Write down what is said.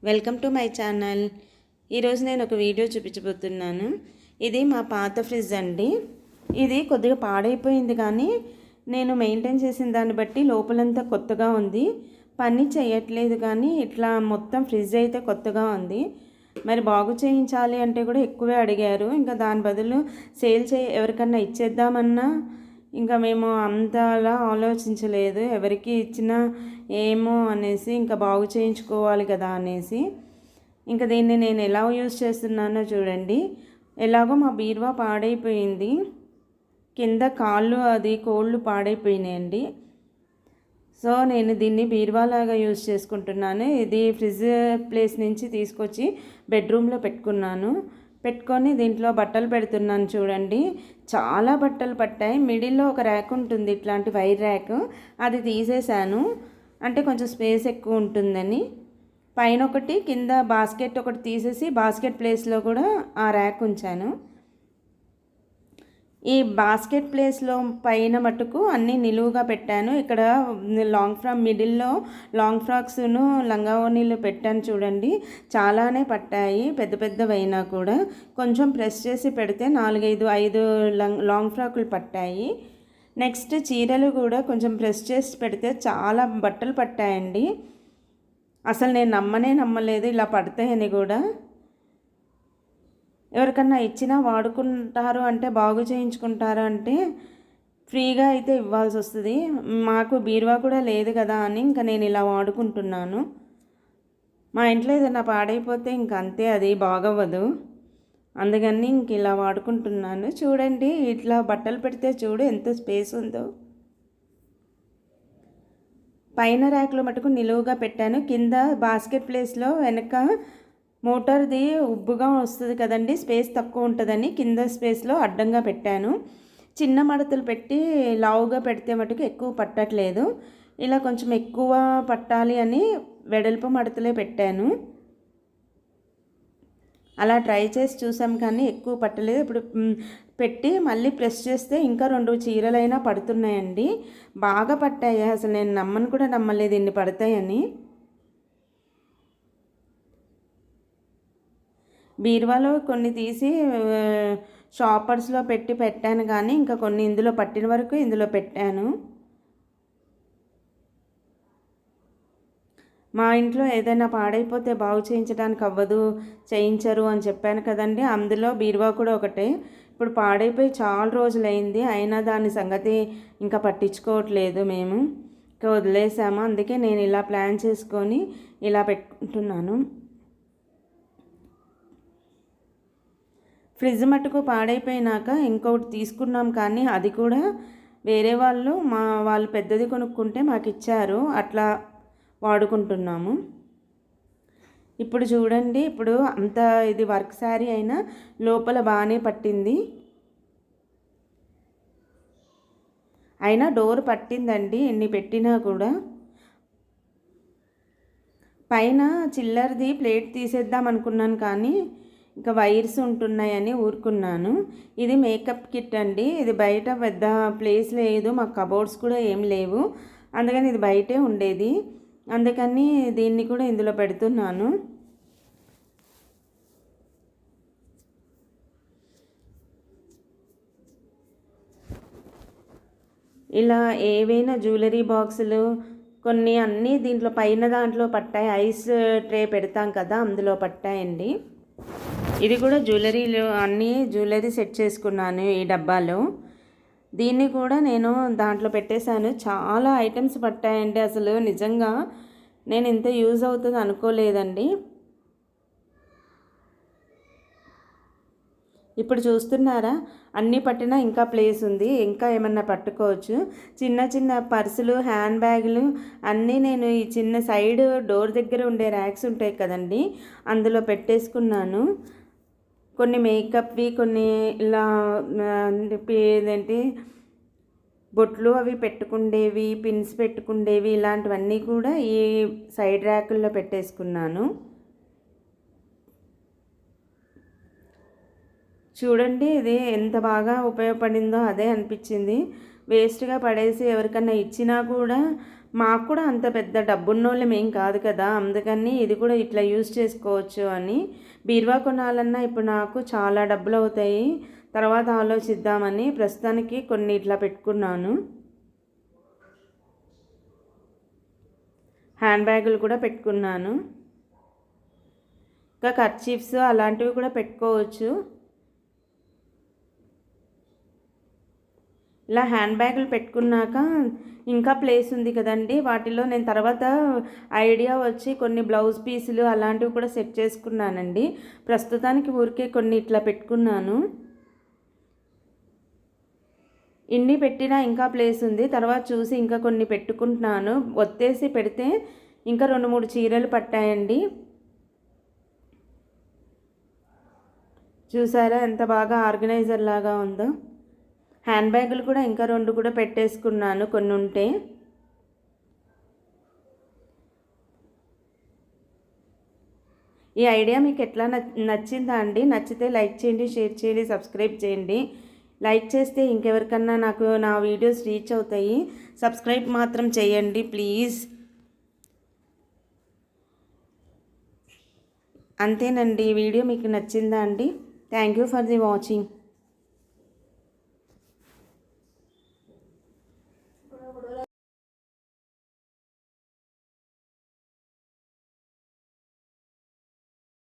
Welcome to my channel. ఈరోజు నేను ఒక వీడియో చూపించబోతున్నాను. ఇది మా పాత ఫ్రిడ్జ్ అండి. ఇది కొద్దిగా పాడైపోయింది, కానీ నేను మెయింటైన్ చేసిన దాన్ని బట్టి లోపలంతా కొత్తగా ఉంది. పని చేయట్లేదు, కానీ ఇట్లా మొత్తం ఫ్రిడ్జ్ అయితే కొత్తగా ఉంది. మరి బాగు చేయించాలి అంటే కూడా ఎక్కువే అడిగారు. ఇంకా దాని బదులు ఎవరికన్నా ఇచ్చేద్దామన్నా ఇంకా మేము అంతలా ఆలోచించలేదు. ఎవరికి ఇచ్చినా ఏమో అనేసి ఇంకా బాగు చేయించుకోవాలి కదా అనేసి ఇంకా దీన్ని నేను ఎలా యూజ్ చేస్తున్నానో చూడండి. ఎలాగో మా బీరువా పాడైపోయింది, కింద కోళ్ళు పాడైపోయినాయండి. సో నేను దీన్ని బీరువాలాగా యూజ్ చేసుకుంటున్నాను. ఇది ఫ్రిడ్జ్ ప్లేస్ నుంచి తీసుకొచ్చి బెడ్రూమ్లో పెట్టుకొని దీంట్లో బట్టలు పెడుతున్నాను. చూడండి, చాలా బట్టలు పట్టాయి. మిడిల్లో ఒక ర్యాక్ ఉంటుంది, ఇట్లాంటి వైర్ ర్యాక్, అది తీసేసాను. అంటే కొంచెం స్పేస్ ఎక్కువ ఉంటుందని. పైన ఒకటి, కింద బాస్కెట్ ఒకటి తీసేసి బాస్కెట్ ప్లేస్లో కూడా ఆ ర్యాక్ ఉంచాను. ఈ బాస్కెట్ ప్లేస్లో పైన మటుకు అన్నీ నిలువుగా పెట్టాను. ఇక్కడ మిడిల్లో లాంగ్ ఫ్రాక్స్ను లంగావోనీలు పెట్టాను. చూడండి, చాలానే పట్టాయి, పెద్ద పెద్దవైనా కూడా. కొంచెం ప్రెస్ చేసి పెడితే 4-5 లాంగ్ ఫ్రాకులు పట్టాయి. నెక్స్ట్ చీరలు కూడా కొంచెం ప్రెస్ చేసి పెడితే చాలా బట్టలు పట్టాయండి. అసలు నేను నమ్మలేదు ఇలా పడతాయని కూడా. ఎవరికన్నా ఇచ్చినా వాడుకుంటారు అంటే, బాగు చేయించుకుంటారు అంటే ఫ్రీగా అయితే ఇవ్వాల్సి వస్తుంది. మాకు బీరువా కూడా లేదు కదా అని ఇంకా నేను ఇలా వాడుకుంటున్నాను. మా ఇంట్లో ఏదైనా పాడైపోతే ఇంక అంతే, అది బాగవ్వదు. అందుకని ఇంక ఇలా వాడుకుంటున్నాను. చూడండి, ఇట్లా బట్టలు పెడితే చూడు ఎంత స్పేస్ ఉందో. పైన ర్యాక్లో మటుకు నిలువుగా పెట్టాను. కింద బాస్కెట్ ప్లేస్లో వెనక మోటార్ది ఉబ్బుగా వస్తుంది కదండి, స్పేస్ తక్కువ ఉంటుందని కింద స్పేస్లో అడ్డంగా పెట్టాను. చిన్న మడతలు పెట్టి లావుగా పెడితే మటుకు ఎక్కువ పట్టట్లేదు. ఇలా కొంచెం ఎక్కువ పట్టాలి అని వెడల్పు మడతలే పెట్టాను. అలా ట్రై చేసి చూసాం, కానీ ఎక్కువ పట్టలేదు. ఇప్పుడు పెట్టి మళ్ళీ ప్రెస్ చేస్తే ఇంకా 2 చీరలైనా పడుతున్నాయండి. బాగా పట్టాయి. అసలు నేను నమ్మలేదు ఇన్ని పడతాయని. బీరువాలో కొన్ని తీసి షాపర్స్లో పెట్టాను, కానీ ఇంకా కొన్ని ఇందులో పట్టిన వరకు ఇందులో పెట్టాను. మా ఇంట్లో ఏదైనా పాడైపోతే బాగు చేయించడానికి అవ్వదు, చేయించరు అని చెప్పాను కదండి. అందులో బీరువా కూడా ఒకటే. ఇప్పుడు పాడైపోయి చాలా రోజులైంది, అయినా దాని సంగతి ఇంకా పట్టించుకోవట్లేదు. మేము ఇంకా వదిలేసాము. అందుకే నేను ఇలా ప్లాన్ చేసుకొని ఇలా పెట్టుకుంటున్నాను. ఫ్రిడ్జ్ మట్టుకు పాడైపోయినాక ఇంకొకటి తీసుకున్నాం, కానీ అది కూడా వేరే వాళ్ళు పెద్దది కొనుక్కుంటే మాకు ఇచ్చారు. అట్లా వాడుకుంటున్నాము. ఇప్పుడు చూడండి, ఇప్పుడు అంత ఇది వర్క్ శారీ అయినా లోపల బాగానే పట్టింది. అయినా డోర్ పట్టిందండి ఎన్ని పెట్టినా కూడా. పైన చిల్లర్ది ప్లేట్ తీసేద్దాం అనుకున్నాను, కానీ ఇంకా వైర్స్ ఉంటున్నాయని ఊరుకున్నాను. ఇది మేకప్ కిట్ అండి. ఇది బయట పెద్ద ప్లేస్ లేదు, మాకు కబోర్డ్స్ కూడా ఏం లేవు. అందుకని ఇది బయటే ఉండేది. అందుకని దీన్ని కూడా ఇందులో పెడుతున్నాను. ఇలా ఏవైనా జ్యువెలరీ బాక్సులు కొన్ని అన్నీ దీంట్లో దాంట్లో పట్టాయి. ఐస్ ట్రే పెడతాం కదా, అందులో పట్టాయండి. ఇది కూడా అన్నీ జ్యువెలరీ సెట్ చేసుకున్నాను ఈ డబ్బాలో. దీన్ని కూడా నేను దాంట్లో పెట్టేశాను. చాలా ఐటమ్స్ పట్టాయండి. అసలు నిజంగా నేను ఇంత యూజ్ అవుతుంది అనుకోలేదండి. ఇప్పుడు చూస్తున్నారా, అన్నీ పట్టినా ఇంకా ప్లేస్ ఉంది, ఇంకా ఏమన్నా పట్టుకోవచ్చు. చిన్న చిన్న పర్సులు, హ్యాండ్ బ్యాగులు అన్నీ నేను ఈ చిన్న సైడ్ డోర్ దగ్గర ఉండే ర్యాక్స్ ఉంటాయి కదండి, అందులో పెట్టేసుకున్నాను. కొన్ని మేకప్వి, కొన్ని ఇలా బొట్లు అవి పెట్టుకుండేవి, పిన్స్ పెట్టుకుండేవి, ఇలాంటివన్నీ కూడా ఈ సైడ్ ర్యాకుల్లో పెట్టేసుకున్నాను. చూడండి, ఇది ఎంత బాగా ఉపయోగపడిందో అదే అనిపించింది. వేస్ట్గా పడేసి ఎవరికన్నా ఇచ్చినా కూడా మాకు కూడా అంత పెద్ద డబ్బున్నోళ్ళం ఏం కాదు కదా, అందుకని ఇది కూడా ఇట్లా యూజ్ చేసుకోవచ్చు అని. బీరువా కొనాలన్నా ఇప్పుడు నాకు చాలా డబ్బులు అవుతాయి, తర్వాత ఆలోచిద్దామని ప్రస్తుతానికి కొన్ని ఇట్లా పెట్టుకున్నాను. హ్యాండ్ బ్యాగులు కూడా పెట్టుకున్నాను. ఇంకా కర్చీఫ్స్ అలాంటివి కూడా పెట్టుకోవచ్చు. ఇలా హ్యాండ్ బ్యాగులు పెట్టుకున్నాక ఇంకా ప్లేస్ ఉంది కదండి, వాటిలో నేను తర్వాత ఐడియా వచ్చి కొన్ని బ్లౌజ్ పీసులు అలాంటివి కూడా సెట్ చేసుకున్నానండి. ప్రస్తుతానికి ఊరికే కొన్ని ఇట్లా పెట్టుకున్నాను. ఇన్ని పెట్టినా ఇంకా ప్లేస్ ఉంది, తర్వాత చూసి ఇంకా కొన్ని పెట్టుకుంటున్నాను. ఒత్తేసి పెడితే ఇంకా 2-3 చీరలు పట్టాయండి. చూసారా ఎంత బాగా ఆర్గనైజర్ లాగా ఉందో. హ్యాండ్ బ్యాగులు కూడా ఇంకా 2 కూడా పెట్టేసుకున్నాను కొన్ని ఉంటే. ఈ ఐడియా మీకు ఎట్లా నచ్చిందా అండి? నచ్చితే లైక్ చేయండి, షేర్ చేయండి, సబ్స్క్రైబ్ చేయండి. లైక్ చేస్తే ఇంకెవరికన్నా నాకు నా వీడియోస్ రీచ్ అవుతాయి. సబ్స్క్రైబ్ మాత్రం చేయండి ప్లీజ్. అంతేనండి. ఈ వీడియో మీకు నచ్చిందా అండి? Thank you for the watching.